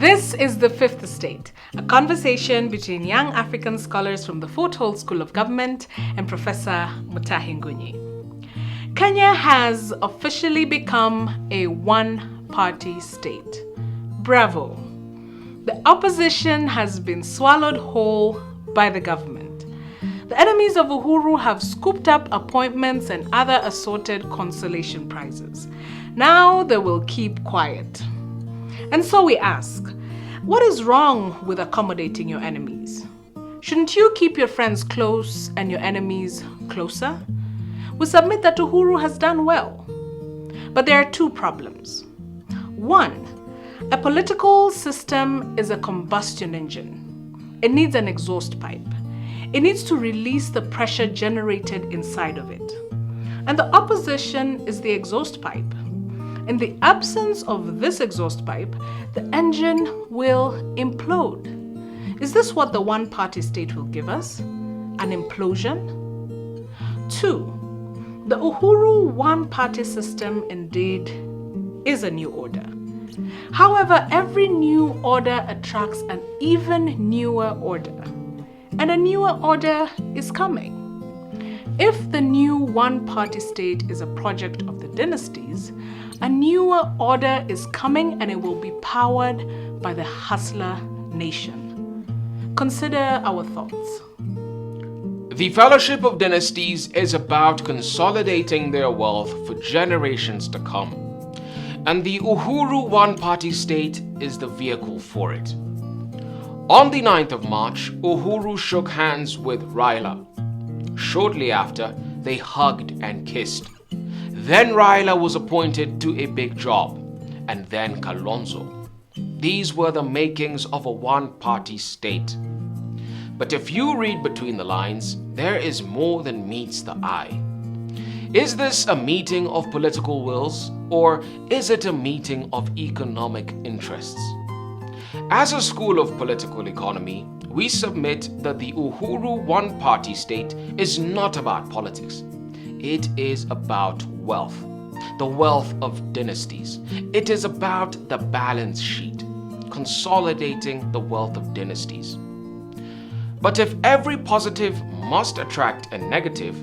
This is The Fifth Estate, a conversation between young African scholars from the Foothold School of Government and Professor Mutahi Ngunyi. Kenya has officially become a one-party state. Bravo! The opposition has been swallowed whole by the government. The enemies of Uhuru have scooped up appointments and other assorted consolation prizes. Now they will keep quiet. And so we ask, what is wrong with accommodating your enemies? Shouldn't you keep your friends close and your enemies closer? We submit that Uhuru has done well. But there are two problems. One, a political system is a combustion engine. It needs an exhaust pipe. It needs to release the pressure generated inside of it. And the opposition is the exhaust pipe. In the absence of this exhaust pipe, the engine will implode. Is this what the one-party state will give us? An implosion? Two, the Uhuru one-party system indeed is a new order. However, every new order attracts an even newer order. And a newer order is coming. If the new one-party state is a project of the dynasties, a newer order is coming and it will be powered by the hustler nation. Consider our thoughts. The Fellowship of Dynasties is about consolidating their wealth for generations to come. And the Uhuru one-party state is the vehicle for it. On the 9th of March, Uhuru shook hands with Raila. Shortly after, they hugged and kissed. Then Raila was appointed to a big job, and then Kalonzo. These were the makings of a one-party state. But if you read between the lines, there is more than meets the eye. Is this a meeting of political wills, or is it a meeting of economic interests? As a school of political economy, we submit that the Uhuru one-party state is not about politics. It is about wealth, the wealth of dynasties. It is about the balance sheet, consolidating the wealth of dynasties. But if every positive must attract a negative,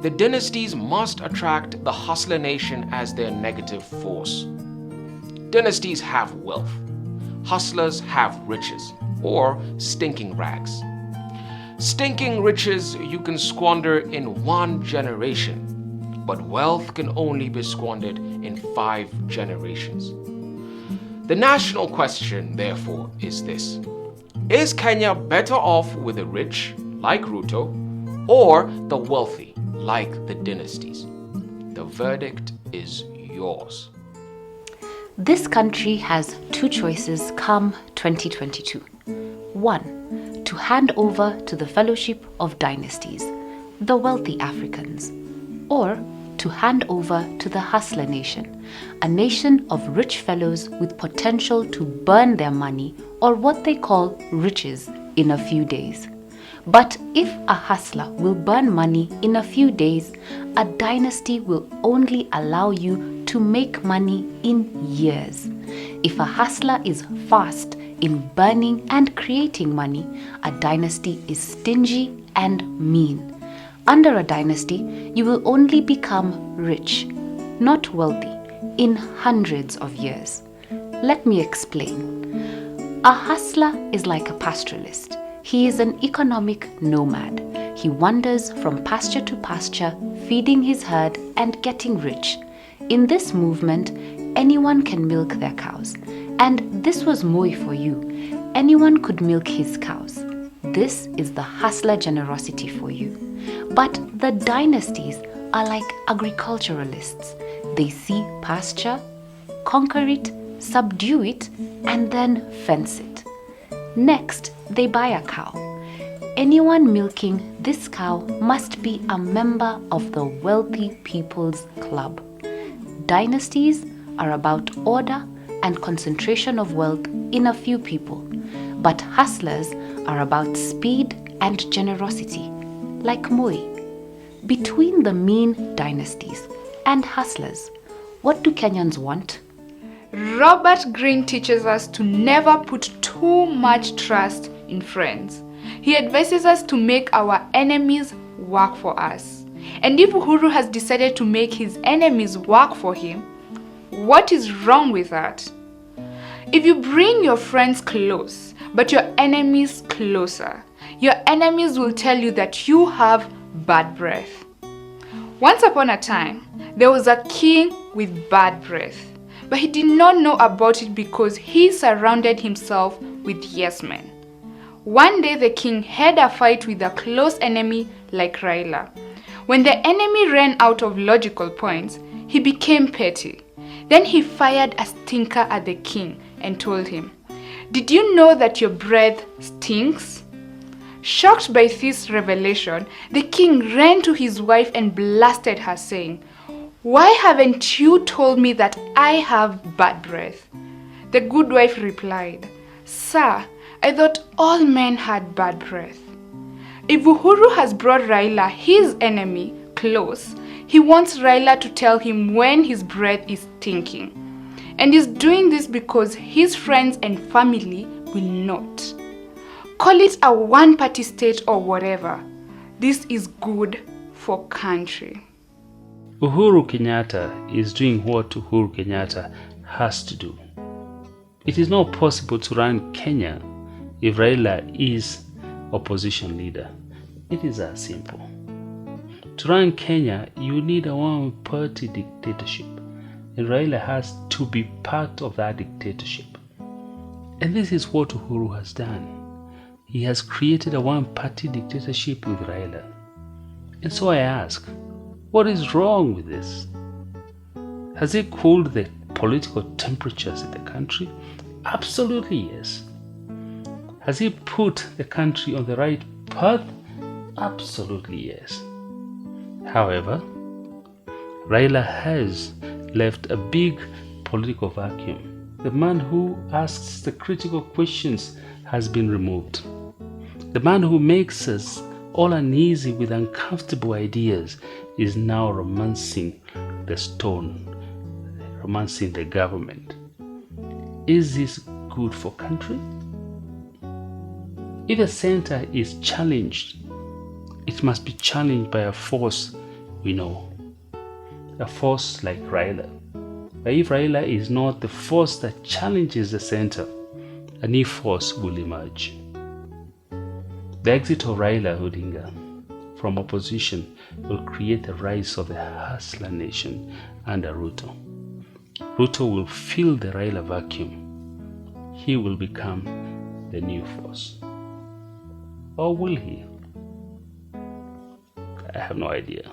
the dynasties must attract the hustler nation as their negative force. Dynasties have wealth. Hustlers have riches, or stinking rags. Stinking riches you can squander in 1 generation, but wealth can only be squandered in 5 generations. The national question, therefore, is this. Is Kenya better off with the rich, like Ruto, or the wealthy, like the dynasties? The verdict is yours. This country has 2 choices come 2022. 1, to hand over to the Fellowship of Dynasties, the wealthy Africans, or to hand over to the hustler nation, a nation of rich fellows with potential to burn their money or what they call riches in a few days. But if a hustler will burn money in a few days, a dynasty will only allow you to make money in years. If a hustler is fast in burning and creating money, a dynasty is stingy and mean. Under a dynasty, you will only become rich, not wealthy, in hundreds of years. Let me explain. A hustler is like a pastoralist. He is an economic nomad. He wanders from pasture to pasture, feeding his herd and getting rich. In this movement, anyone can milk their cows. And this was Moi for you. Anyone could milk his cows. This is the hustler generosity for you. But the dynasties are like agriculturalists. They see pasture, conquer it, subdue it, and then fence it. Next, they buy a cow. Anyone milking this cow must be a member of the Wealthy People's Club. Dynasties are about order and concentration of wealth in a few people, but hustlers are about speed and generosity, like Moi. Between the mean dynasties and hustlers, what do Kenyans want? Robert Greene teaches us to never put too much trust in friends. He advises us to make our enemies work for us. And if Uhuru has decided to make his enemies work for him, what is wrong with that? If you bring your friends close, but your enemies closer, your enemies will tell you that you have bad breath. Once upon a time, there was a king with bad breath, but he did not know about it because he surrounded himself with yes men. One day the king had a fight with a close enemy like Raila. When the enemy ran out of logical points, he became petty. Then he fired a stinker at the king and told him, "Did you know that your breath stinks?" Shocked by this revelation, the king ran to his wife and blasted her, saying, "Why haven't you told me that I have bad breath?" The good wife replied, "Sir, I thought all men had bad breath." If Uhuru has brought Raila, his enemy, close, he wants Raila to tell him when his breath is stinking. And he's doing this because his friends and family will not. Call it a one-party state or whatever. This is good for country. Uhuru Kenyatta is doing what Uhuru Kenyatta has to do. It is not possible to run Kenya if Raila is opposition leader. It is that simple. To run Kenya, you need a one-party dictatorship, and Raila has to be part of that dictatorship. And this is what Uhuru has done. He has created a one-party dictatorship with Raila. And so I ask, what is wrong with this? Has it cooled the political temperatures in the country? Absolutely yes. Has it put the country on the right path? Absolutely yes. However, Raila has left a big political vacuum. The man who asks the critical questions has been removed. The man who makes us all uneasy with uncomfortable ideas is now romancing the stone, romancing the government. Is this good for country? If the center is challenged, it must be challenged by a force we know, a force like Raila. But if Raila is not the force that challenges the center, a new force will emerge. The exit of Raila Odinga from opposition will create the rise of the hustler nation under Ruto. Ruto will fill the Raila vacuum. He will become the new force. Or will he? I have no idea.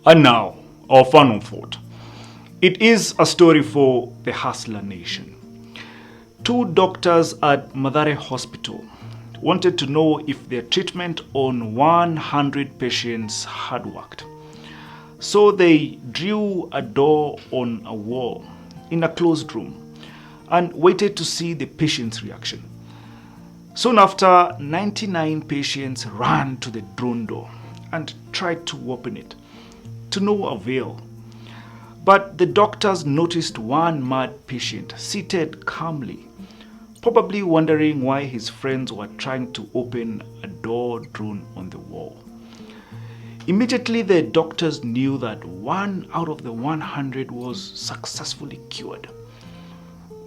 And now, our final thought. It is a story for the hustler nation. Two doctors at Mathare Hospital wanted to know if their treatment on 100 patients had worked. So they drew a door on a wall in a closed room and waited to see the patient's reaction. Soon after, 99 patients ran to the drone door and tried to open it, to no avail. But the doctors noticed one mad patient seated calmly, probably wondering why his friends were trying to open a door drawn on the wall. Immediately, the doctors knew that 1 out of the 100 was successfully cured.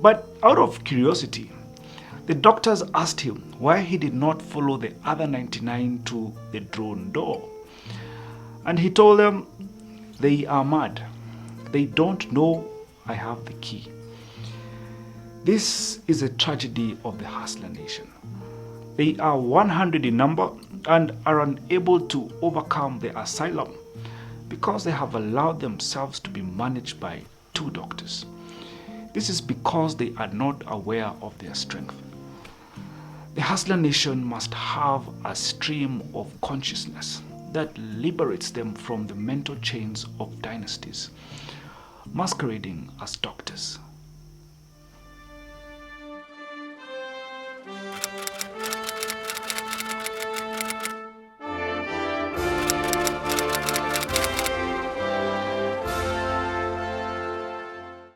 But out of curiosity, the doctors asked him why he did not follow the other 99 to the drawn door. And he told them, "They are mad. They don't know I have the key." This is a tragedy of the hustler nation. They are 100 in number and are unable to overcome the asylum because they have allowed themselves to be managed by 2 doctors. This is because they are not aware of their strength. The hustler nation must have a stream of consciousness that liberates them from the mental chains of dynasties, masquerading as doctors.